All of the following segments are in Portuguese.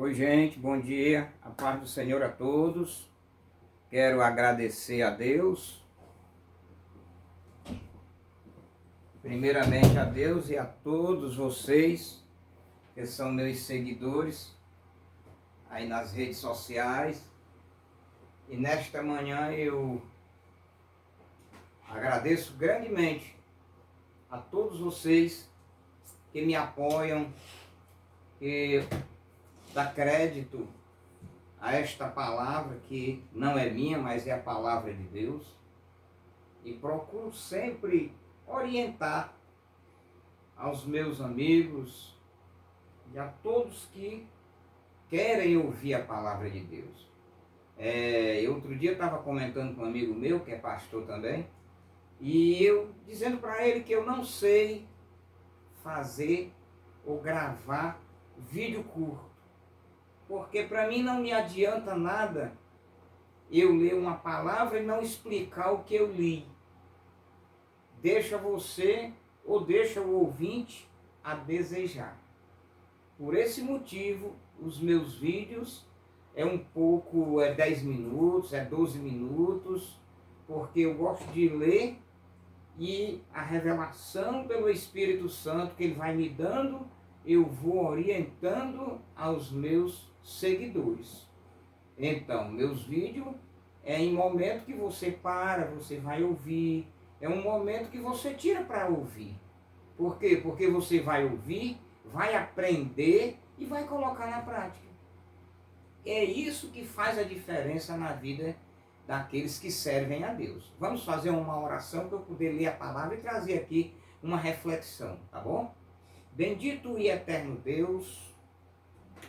Oi, gente, bom dia. A paz do Senhor a todos. Quero agradecer a Deus, primeiramente a Deus e a todos vocês que são meus seguidores aí nas redes sociais. E nesta manhã eu agradeço grandemente a todos vocês que me apoiam, que dá crédito a esta palavra que não é minha, mas é a palavra de Deus. E procuro sempre orientar aos meus amigos e a todos que querem ouvir a palavra de Deus. Outro dia eu estava comentando com um amigo meu, que é pastor também, e eu dizendo para ele que eu não sei fazer ou gravar vídeo curto, porque para mim não me adianta nada eu ler uma palavra e não explicar o que eu li. Deixa você ou deixa o ouvinte a desejar. Por esse motivo, os meus vídeos é 10 minutos, 12 minutos, porque eu gosto de ler e a revelação pelo Espírito Santo que Ele vai me dando, eu vou orientando aos meus seguidores. Então, meus vídeos é em momento que você para, você vai ouvir, é um momento que você tira para ouvir. Por quê? Porque você vai ouvir, vai aprender e vai colocar na prática. É isso que faz a diferença na vida daqueles que servem a Deus. Vamos fazer uma oração para eu poder ler a palavra e trazer aqui uma reflexão, tá bom? Bendito e eterno Deus,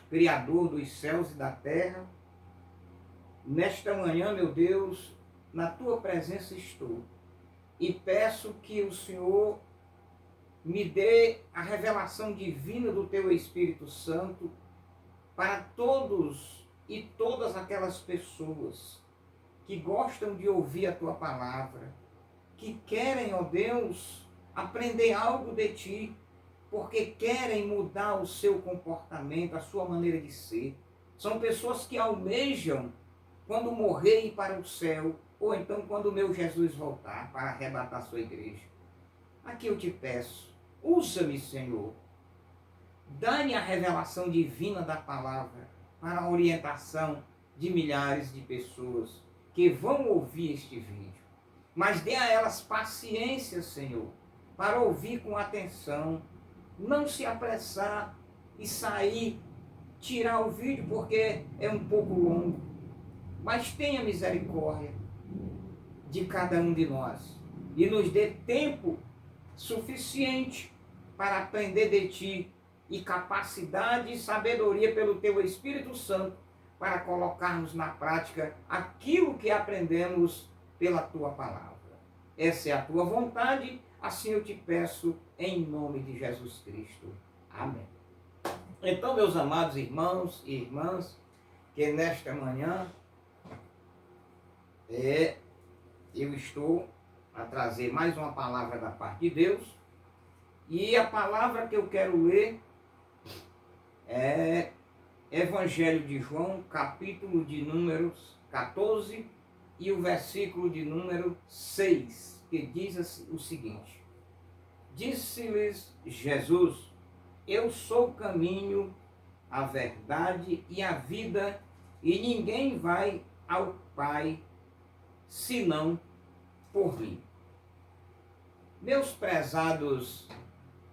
Criador dos céus e da terra, nesta manhã, meu Deus, na Tua presença estou e peço que o Senhor me dê a revelação divina do Teu Espírito Santo para todos e todas aquelas pessoas que gostam de ouvir a Tua palavra, que querem, ó Deus, aprender algo de Ti, porque querem mudar o seu comportamento, a sua maneira de ser. São pessoas que almejam, quando morrer, ir para o céu, ou então quando o meu Jesus voltar para arrebatar a sua igreja. Aqui eu te peço, usa-me, Senhor. Dá-me a revelação divina da palavra para a orientação de milhares de pessoas que vão ouvir este vídeo. Mas dê a elas paciência, Senhor, para ouvir com atenção, não se apressar e sair, tirar o vídeo porque é um pouco longo. Mas tenha misericórdia de cada um de nós e nos dê tempo suficiente para aprender de Ti e capacidade e sabedoria pelo Teu Espírito Santo para colocarmos na prática aquilo que aprendemos pela Tua palavra. Essa é a Tua vontade, assim eu te peço em nome de Jesus Cristo. Amém. Então, meus amados irmãos e irmãs, que nesta manhã eu estou a trazer mais uma palavra da parte de Deus, e a palavra que eu quero ler é Evangelho de João, capítulo de números 14 e o versículo de número 6, que diz o seguinte: Disse-lhes Jesus: Eu sou o caminho, a verdade e a vida, e ninguém vai ao Pai senão por mim. Meus prezados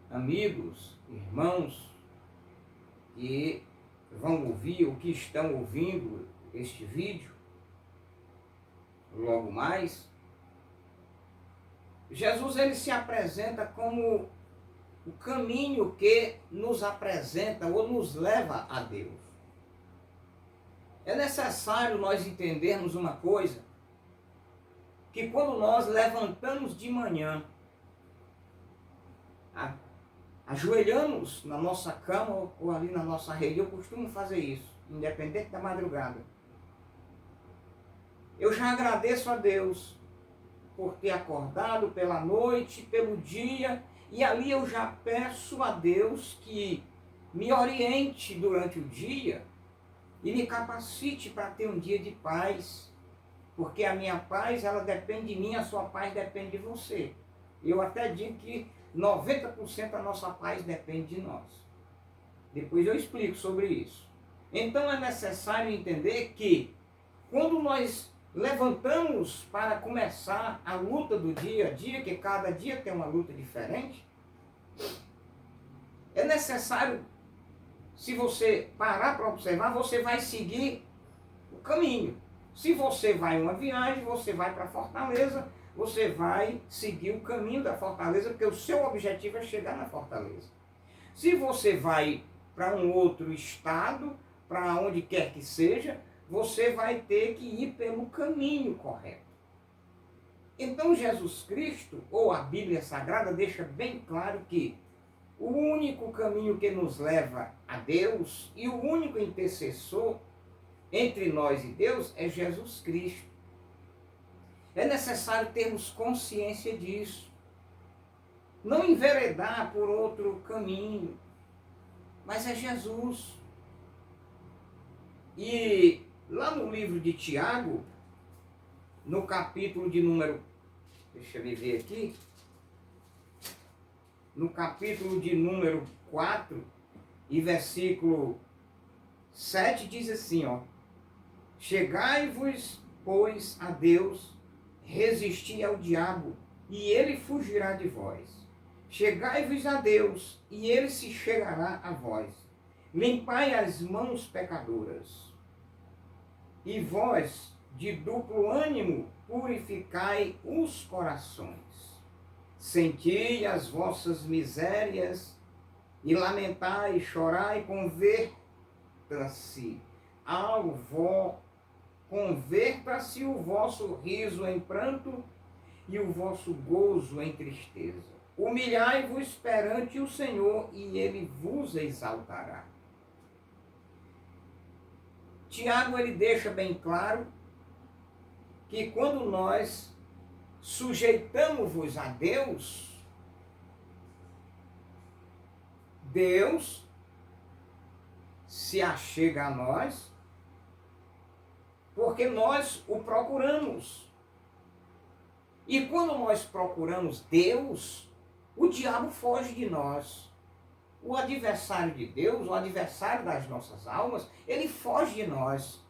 amigos, irmãos, que vão ouvir ou que estão ouvindo este vídeo, logo mais, Jesus ele se apresenta como o caminho que nos apresenta ou nos leva a Deus. É necessário nós entendermos uma coisa, que quando nós levantamos de manhã, ajoelhamos na nossa cama ou ali na nossa rede, eu costumo fazer isso, independente da madrugada. Eu já agradeço a Deus por ter acordado pela noite, pelo dia, e ali eu já peço a Deus que me oriente durante o dia e me capacite para ter um dia de paz, porque a minha paz, ela depende de mim, a sua paz depende de você. Eu até digo que 90% da nossa paz depende de nós. Depois eu explico sobre isso. Então é necessário entender que quando nós levantamos para começar a luta do dia a dia, que cada dia tem uma luta diferente, é necessário, se você parar para observar, você vai seguir o caminho. Se você vai em uma viagem, você vai para Fortaleza, você vai seguir o caminho da Fortaleza, porque o seu objetivo é chegar na Fortaleza. Se você vai para um outro estado, para onde quer que seja, você vai ter que ir pelo caminho correto. Então Jesus Cristo, ou a Bíblia Sagrada, deixa bem claro que o único caminho que nos leva a Deus e o único intercessor entre nós e Deus é Jesus Cristo. É necessário termos consciência disso. Não enveredar por outro caminho, mas é Jesus. E lá no livro de Tiago, no capítulo de número, deixa eu ver aqui, no capítulo de número 4 e versículo 7 diz assim, ó: chegai-vos, pois, a Deus, resisti ao diabo, e ele fugirá de vós. Chegai-vos a Deus, e ele se chegará a vós. Limpai as mãos pecadoras. E vós, de duplo ânimo, purificai os corações. Senti as vossas misérias, e lamentai, chorai, converta-se converta-se o vosso riso em pranto e o vosso gozo em tristeza. Humilhai-vos perante o Senhor, e ele vos exaltará. Tiago, ele deixa bem claro que quando nós sujeitamos-vos a Deus, Deus se achega a nós, porque nós o procuramos. E quando nós procuramos Deus, o diabo foge de nós. O adversário de Deus, o adversário das nossas almas, ele foge de nós.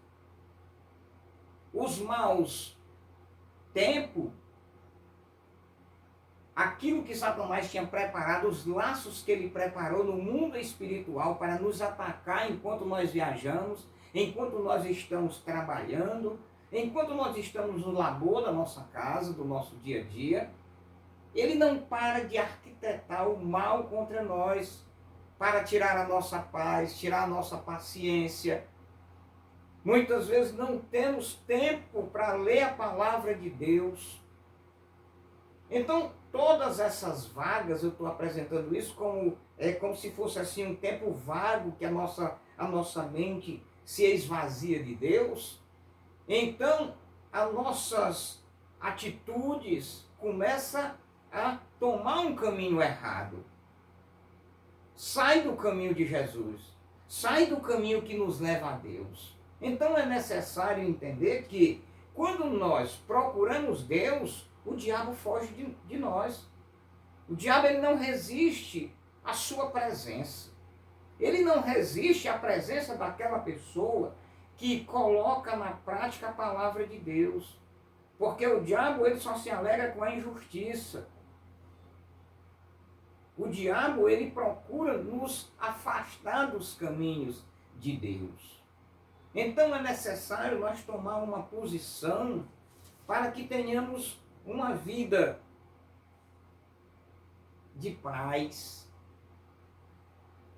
Os maus tempos, aquilo que Satanás tinha preparado, os laços que ele preparou no mundo espiritual para nos atacar enquanto nós viajamos, enquanto nós estamos trabalhando, enquanto nós estamos no labor da nossa casa, do nosso dia a dia, ele não para de arquitetar o mal contra nós, para tirar a nossa paz, tirar a nossa paciência. Muitas vezes não temos tempo para ler a palavra de Deus. Então, todas essas vagas, eu estou apresentando isso como se fosse assim um tempo vago que a nossa mente se esvazia de Deus. Então, as nossas atitudes começam a tomar um caminho errado. Sai do caminho de Jesus. Sai do caminho que nos leva a Deus. Então é necessário entender que quando nós procuramos Deus, o diabo foge de nós. O diabo, ele não resiste à sua presença. Ele não resiste à presença daquela pessoa que coloca na prática a palavra de Deus. Porque o diabo, ele só se alegra com a injustiça. O diabo, ele procura nos afastar dos caminhos de Deus. Então é necessário nós tomar uma posição para que tenhamos uma vida de paz.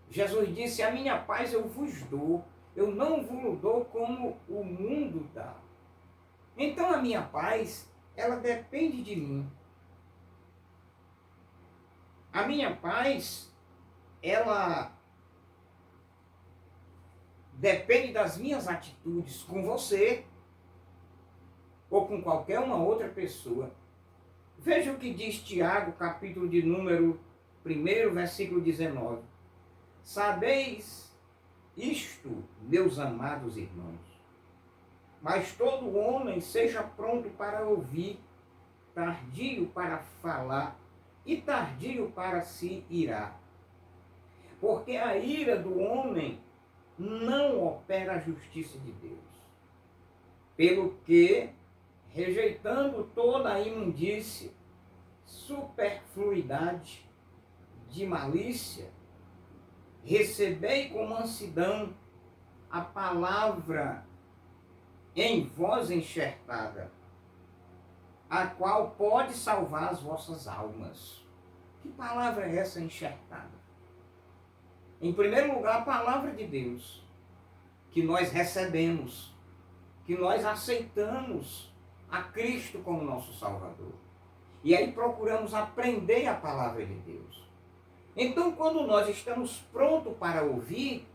Jesus disse: a minha paz eu vos dou, eu não vos dou como o mundo dá. Então a minha paz, ela depende de mim. A minha paz, ela depende das minhas atitudes com você ou com qualquer uma outra pessoa. Veja o que diz Tiago, capítulo de número 1, versículo 19. Sabeis isto, meus amados irmãos, mas todo homem seja pronto para ouvir, tardio para falar e tardio para se irar. Porque a ira do homem não opera a justiça de Deus. Pelo que, rejeitando toda a imundície, superfluidade de malícia, recebei com mansidão a palavra em vós enxertada, a qual pode salvar as vossas almas. Que palavra é essa enxertada? Em primeiro lugar, a palavra de Deus, que nós recebemos, que nós aceitamos a Cristo como nosso Salvador. E aí procuramos aprender a palavra de Deus. Então, quando nós estamos prontos para ouvir,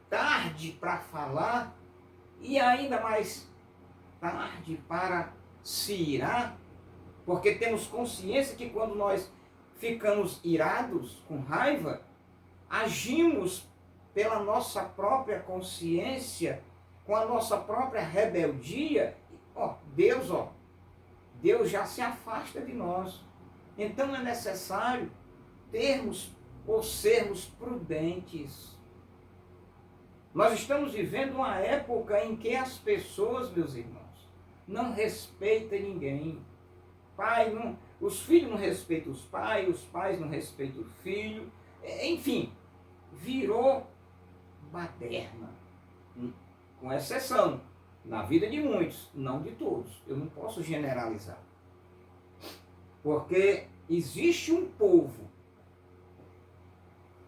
tarde para falar e ainda mais tarde para se irar, porque temos consciência que quando nós ficamos irados, com raiva, agimos pela nossa própria consciência, com a nossa própria rebeldia. Deus já se afasta de nós. Então é necessário termos ou sermos prudentes. Nós estamos vivendo uma época em que as pessoas, meus irmãos, não respeitam ninguém. Os filhos não respeitam os pais não respeitam o filho. Enfim, virou baderna. Com exceção, na vida de muitos, não de todos. Eu não posso generalizar. Porque existe um povo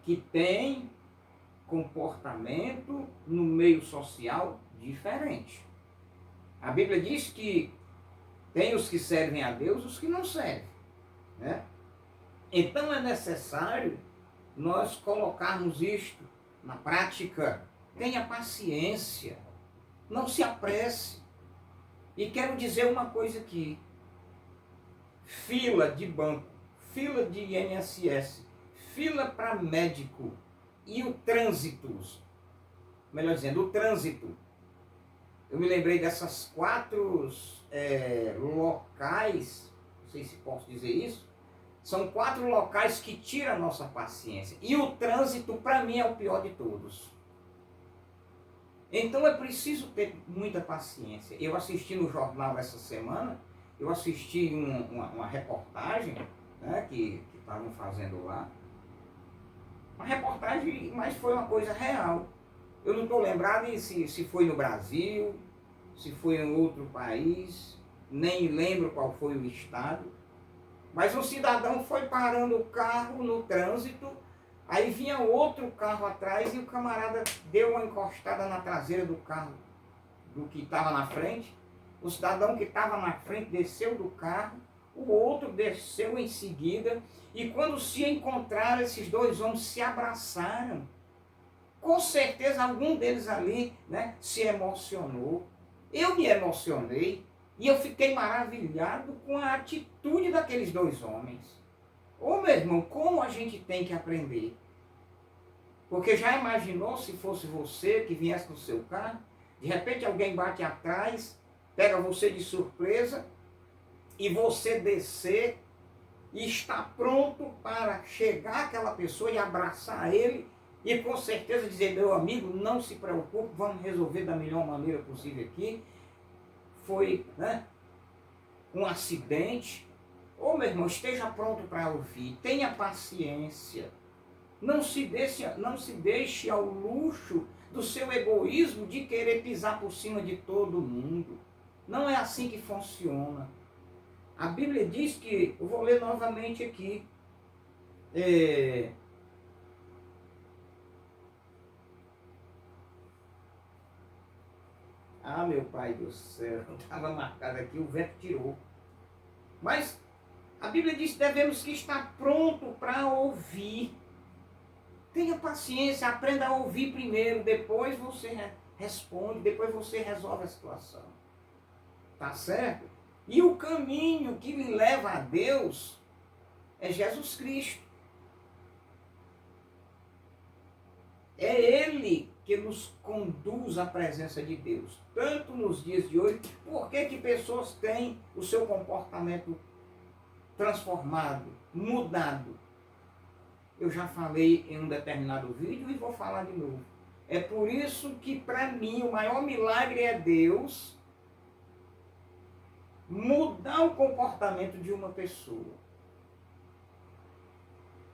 que tem comportamento no meio social diferente. A Bíblia diz que tem os que servem a Deus, os que não servem, né? Então é necessário nós colocarmos isto na prática. Tenha paciência, não se apresse. E quero dizer uma coisa aqui. Fila de banco, fila de INSS, fila para médico e o trânsito, melhor dizendo, o trânsito. Eu me lembrei dessas 4 locais, não sei se posso dizer isso, são 4 locais que tiram a nossa paciência. E o trânsito, para mim, é o pior de todos. Então é preciso ter muita paciência. Eu assisti no jornal essa semana, eu assisti uma reportagem, né, que estavam fazendo lá. Uma reportagem, mas foi uma coisa real. Eu não estou lembrado se foi no Brasil, se foi em outro país, nem lembro qual foi o estado. Mas um cidadão foi parando o carro no trânsito, aí vinha outro carro atrás e o camarada deu uma encostada na traseira do carro do que estava na frente. O cidadão que estava na frente desceu do carro, o outro desceu em seguida, e quando se encontraram, esses 2 homens se abraçaram. Com certeza algum deles ali, né, se emocionou. Eu me emocionei e eu fiquei maravilhado com a atitude daqueles 2 homens. Ô meu irmão, como a gente tem que aprender? Porque já imaginou se fosse você que viesse no seu carro, de repente alguém bate atrás, pega você de surpresa e você descer e está pronto para chegar àquela pessoa e abraçar ele e com certeza dizer: meu amigo, não se preocupe, vamos resolver da melhor maneira possível aqui. Foi, né, um acidente. Ô meu irmão, esteja pronto para ouvir, tenha paciência. Não se deixe ao luxo do seu egoísmo de querer pisar por cima de todo mundo. Não é assim que funciona. A Bíblia diz que, eu vou ler novamente aqui, meu pai do céu, estava marcado aqui, o vento tirou. Mas a Bíblia diz que devemos que estar pronto para ouvir. Tenha paciência, aprenda a ouvir primeiro, depois você responde, depois você resolve a situação. Tá certo? E o caminho que lhe leva a Deus é Jesus Cristo. É Ele que nos conduz à presença de Deus. Tanto nos dias de hoje, por que pessoas têm o seu comportamento transformado, mudado? Eu já falei em um determinado vídeo e vou falar de novo. É por isso que, para mim, o maior milagre é Deus mudar o comportamento de uma pessoa.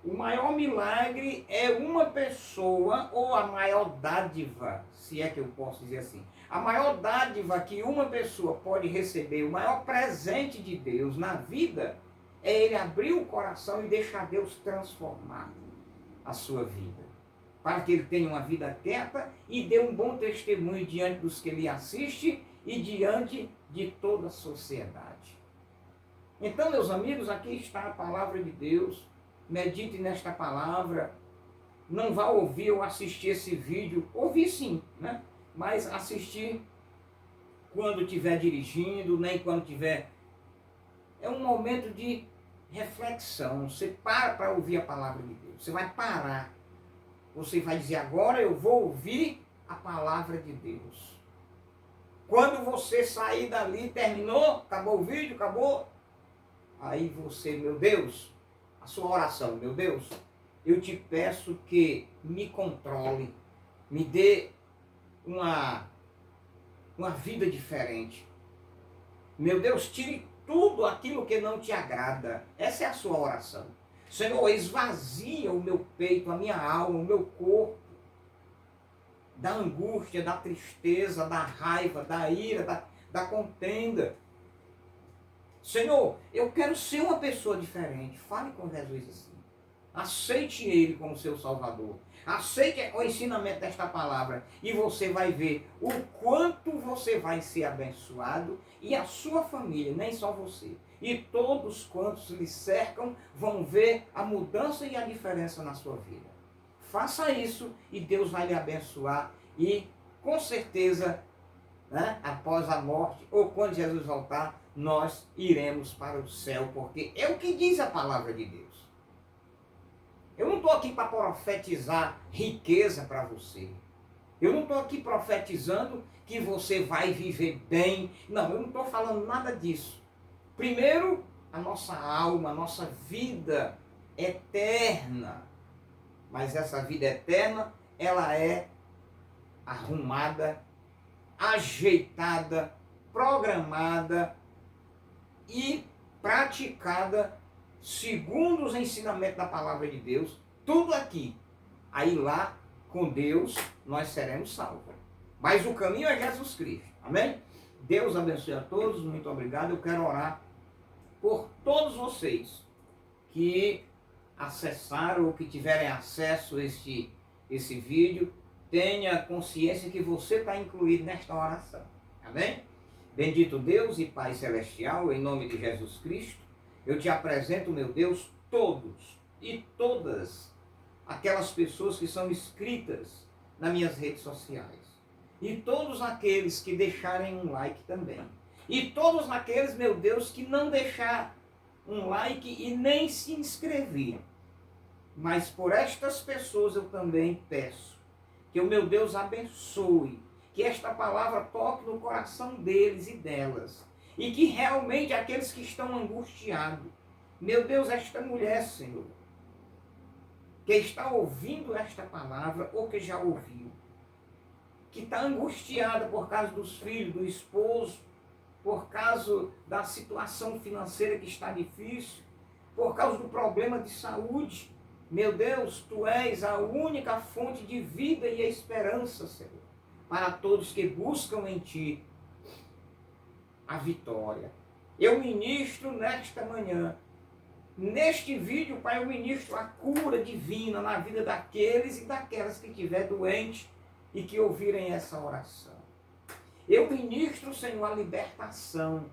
O maior milagre é uma pessoa, ou a maior dádiva, se é que eu posso dizer assim. A maior dádiva que uma pessoa pode receber, o maior presente de Deus na vida, é ele abrir o coração e deixar Deus transformar a sua vida. Para que ele tenha uma vida quieta e dê um bom testemunho diante dos que lhe assistem e diante de toda a sociedade. Então, meus amigos, aqui está a palavra de Deus. Medite nesta palavra. Não vá ouvir ou assistir esse vídeo. Ouvir sim, né? Mas assistir quando estiver dirigindo, nem quando estiver... É um momento de reflexão. Você para ouvir a palavra de Deus. Você vai parar. Você vai dizer, agora eu vou ouvir a palavra de Deus. Quando você sair dali, terminou, acabou o vídeo, acabou. Aí você, meu Deus, a sua oração, meu Deus, eu te peço que me controle, me dê uma vida diferente. Meu Deus, tire tudo aquilo que não te agrada. Essa é a sua oração. Senhor, esvazia o meu peito, a minha alma, o meu corpo, da angústia, da tristeza, da raiva, da ira, da contenda. Senhor, eu quero ser uma pessoa diferente. Fale com Jesus assim. Aceite Ele como seu Salvador. Aceite o ensinamento desta palavra. E você vai ver o quanto você vai ser abençoado. E a sua família, nem só você. E todos quantos lhe cercam vão ver a mudança e a diferença na sua vida. Faça isso e Deus vai lhe abençoar. E com certeza, né, após a morte, ou quando Jesus voltar, nós iremos para o céu, porque é o que diz a palavra de Deus. Eu não estou aqui para profetizar riqueza para você. Eu não estou aqui profetizando que você vai viver bem. Não, eu não estou falando nada disso. Primeiro, a nossa alma, a nossa vida eterna. Mas essa vida eterna, ela é arrumada, ajeitada, programada e praticada segundo os ensinamentos da palavra de Deus, tudo aqui. Aí lá, com Deus, nós seremos salvos. Mas o caminho é Jesus Cristo. Amém? Deus abençoe a todos, muito obrigado. Eu quero orar por todos vocês que acessaram ou que tiverem acesso a esse vídeo. Tenha consciência que você está incluído nesta oração. Amém? Bendito Deus e Pai Celestial, em nome de Jesus Cristo, eu te apresento, meu Deus, todos e todas aquelas pessoas que são inscritas nas minhas redes sociais. E todos aqueles que deixarem um like também. E todos aqueles, meu Deus, que não deixar um like e nem se inscrever. Mas por estas pessoas eu também peço que o meu Deus abençoe, que esta palavra toque no coração deles e delas. E que realmente aqueles que estão angustiados, meu Deus, esta mulher, Senhor, que está ouvindo esta palavra ou que já ouviu, que está angustiada por causa dos filhos, do esposo, por causa da situação financeira que está difícil, por causa do problema de saúde. Meu Deus, Tu és a única fonte de vida e esperança, Senhor, para todos que buscam em Ti a vitória. Eu ministro nesta manhã, neste vídeo, Pai, eu ministro a cura divina na vida daqueles e daquelas que estiver doente e que ouvirem essa oração. Eu ministro, Senhor, a libertação,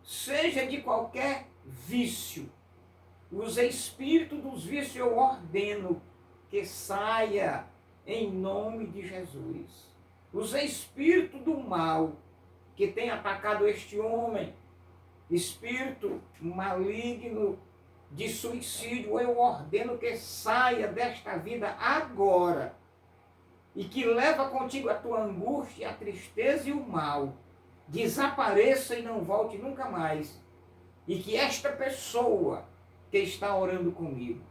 seja de qualquer vício. Os espíritos dos vícios eu ordeno que saia em nome de Jesus. Os espíritos do mal que tem atacado este homem, espírito maligno de suicídio, eu ordeno que saia desta vida agora, e que leva contigo a tua angústia, a tristeza e o mal, desapareça e não volte nunca mais. E que esta pessoa que está orando comigo,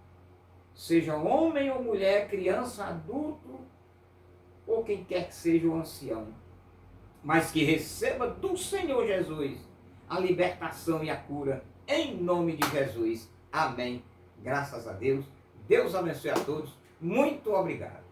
seja homem ou mulher, criança, adulto, ou quem quer que seja o ancião, mas que receba do Senhor Jesus a libertação e a cura, em nome de Jesus. Amém. Graças a Deus. Deus abençoe a todos. Muito obrigado.